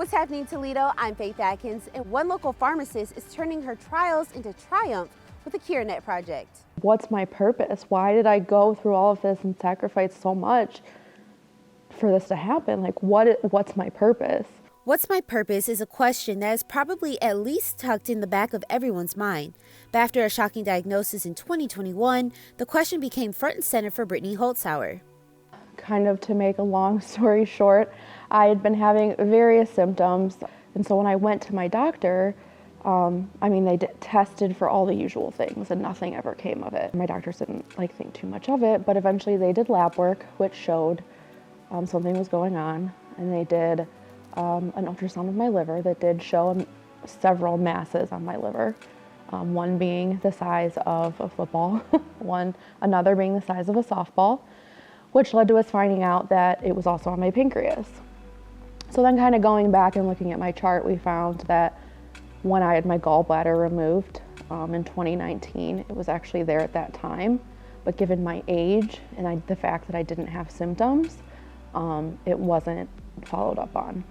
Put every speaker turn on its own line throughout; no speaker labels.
What's happening, Toledo? I'm Faith Atkins, and one local pharmacist is turning her trials into triumph with the CureNET project.
What's my purpose? Why did I go through all of this and sacrifice so much for this to happen? Like, what's my purpose?
What's my purpose is a question that is probably at least tucked in the back of everyone's mind. But after a shocking diagnosis in 2021, the question became front and center for Brittany Holzhauer.
Kind of to make a long story short, I had been having various symptoms, and so when I went to my doctor, they tested for all the usual things and nothing ever came of it. My doctors didn't think too much of it, but eventually they did lab work, which showed something was going on, and they did an ultrasound of my liver that did show several masses on my liver, one being the size of a football, another being the size of a softball, which led to us finding out that it was also on my pancreas. So then kind of going back and looking at my chart, we found that when I had my gallbladder removed in 2019, it was actually there at that time, but given my age and the fact that I didn't have symptoms, it wasn't followed up on.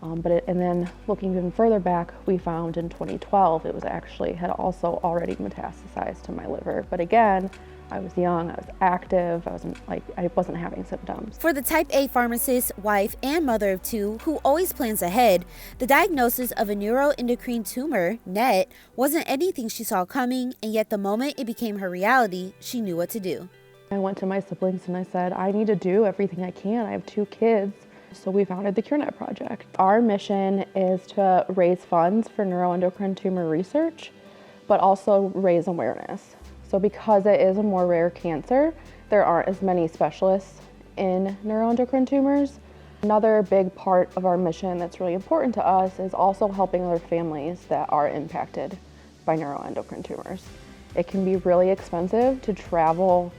And then looking even further back, we found in 2012, it was had also already metastasized to my liver. But again, I was young, I was active, I wasn't having symptoms.
For the type A pharmacist, wife, and mother of two who always plans ahead, the diagnosis of a neuroendocrine tumor, NET, wasn't anything she saw coming, and yet the moment it became her reality, she knew what to do.
I went to my siblings and I said, I need to do everything I can. I have 2 kids. So we founded the CureNET project. Our mission is to raise funds for neuroendocrine tumor research, but also raise awareness. So because it is a more rare cancer, there aren't as many specialists in neuroendocrine tumors. Another big part of our mission that's really important to us is also helping other families that are impacted by neuroendocrine tumors. It can be really expensive to travel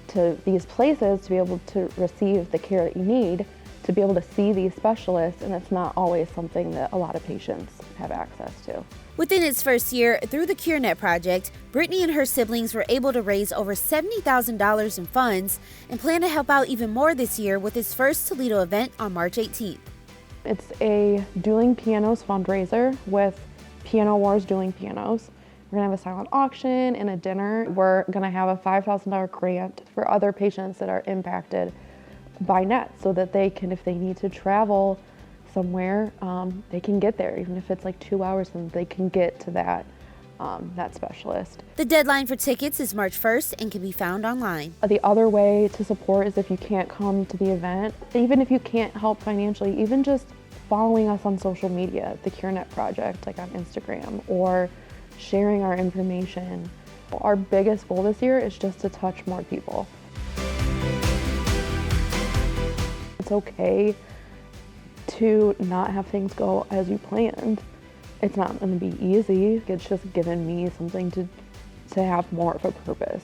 to these places to be able to receive the care that you need, to be able to see these specialists, and it's not always something that a lot of patients have access to.
Within its first year, through the CureNET project, Brittany and her siblings were able to raise over $70,000 in funds and plan to help out even more this year with its first Toledo event on March 18th.
It's a Dueling Pianos fundraiser with Piano Wars Dueling Pianos. We're gonna have a silent auction and a dinner. We're gonna have a $5,000 grant for other patients that are impacted by NET, so that they can, if they need to travel somewhere, they can get there, even if it's 2 hours, and they can get to that specialist.
The deadline for tickets is March 1st and can be found online.
The other way to support is if you can't come to the event, even if you can't help financially, even just following us on social media, the CureNET project, on Instagram, or sharing our information. Our biggest goal this year is just to touch more people. It's okay to not have things go as you planned. It's not going to be easy. It's just given me something to have more of a purpose.